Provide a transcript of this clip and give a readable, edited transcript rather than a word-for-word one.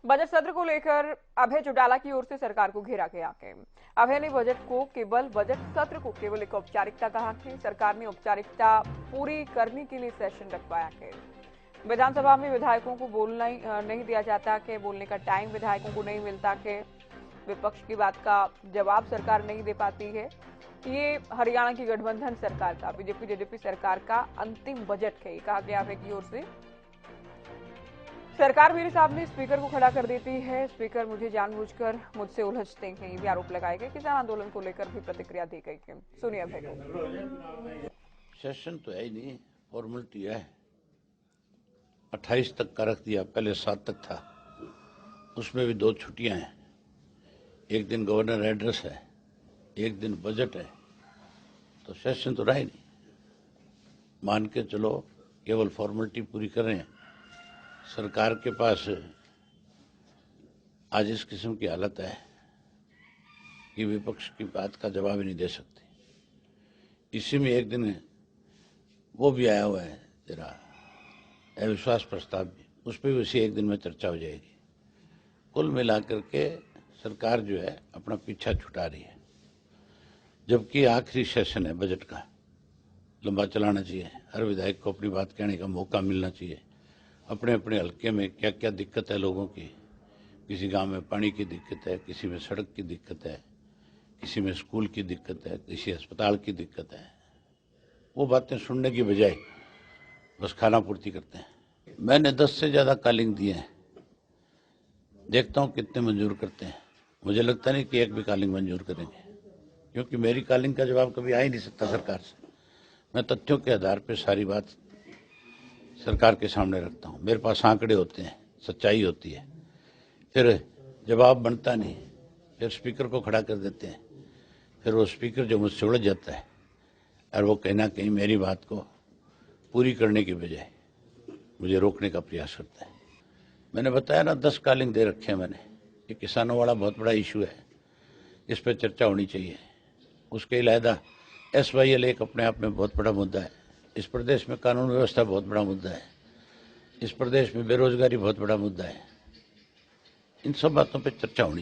Budget सत्र को लेकर अभय चौटाला की ओर से सरकार को घेरा गया है। अभय ने बजट सत्र को केवल एक औपचारिकता कहा कि सरकार ने औपचारिकता पूरी करने के लिए सेशन रखवाया है। विधानसभा में विधायकों को बोलना नहीं दिया जाता कि बोलने का टाइम विधायकों को नहीं मिलता कि विपक्ष की बात का जवाब सरकार नहीं दे पाती है। ये हरियाणा की गठबंधन सरकार का बीजेपी जेजेपी सरकार का अंतिम बजट है, कहा गया है की ओर से। सरकार मेरे सामने स्पीकर को खड़ा कर देती है, स्पीकर मुझे जानबूझकर मुझसे उलझते हैं, ये भी आरोप लगाए गए। किसान आंदोलन को लेकर भी प्रतिक्रिया दी गई है, सुनिए अभय को। सेशन तो है ही नहीं, फॉर्मेलिटी है। 28 तक का रख दिया, पहले 7 तक था, उसमें भी 2 छुट्टियां हैं। एक दिन गवर्नर एड्रेस है, एक दिन बजट है, तो सेशन तो रहा ही नहीं। मान के चलो केवल फॉर्मेलिटी पूरी कर रहे हैं। सरकार के पास आज इस किस्म की हालत है कि विपक्ष की बात का जवाब ही नहीं दे सकती। इसी में एक दिन वो भी आया हुआ है जरा अविश्वास प्रस्ताव भी, उस पर भी उसी एक दिन में चर्चा हो जाएगी। कुल मिलाकर के सरकार जो है अपना पीछा छुटा रही है, जबकि आखिरी सेशन है बजट का, लंबा चलाना चाहिए। हर विधायक को अपनी बात कहने का मौका मिलना चाहिए। अपने अपने हल्के में क्या क्या दिक्कत है लोगों की, किसी गांव में पानी की दिक्कत है, किसी में सड़क की दिक्कत है, किसी में स्कूल की दिक्कत है, किसी अस्पताल की दिक्कत है, वो बातें सुनने की बजाय बस खाना पूर्ति करते हैं। मैंने 10 से ज़्यादा कॉलिंग दिए हैं, देखता हूँ कितने मंजूर करते हैं। मुझे लगता नहीं कि एक भी कॉलिंग मंजूर करेंगे, क्योंकि मेरी कॉलिंग का जवाब कभी आ ही नहीं सकता सरकार से। मैं तथ्यों के आधार पर सारी बात सरकार के सामने रखता हूँ। मेरे पास आंकड़े होते हैं, सच्चाई होती है, फिर जवाब बनता नहीं, फिर स्पीकर को खड़ा कर देते हैं। फिर वो स्पीकर जो मुझसे उलझ जाता है और वो कहीं ना कहीं मेरी बात को पूरी करने की बजाय मुझे रोकने का प्रयास करता है। मैंने बताया ना 10 कॉलिंग दे रखे हैं मैंने। ये किसानों वाला बहुत बड़ा इशू है, इस पर चर्चा होनी चाहिए। उसके अलावा SYL एक अपने आप में बहुत बड़ा मुद्दा है। इस प्रदेश में कानून व्यवस्था बहुत बड़ा मुद्दा है। इस प्रदेश में बेरोजगारी बहुत बड़ा मुद्दा है। इन सब बातों पर चर्चा होनी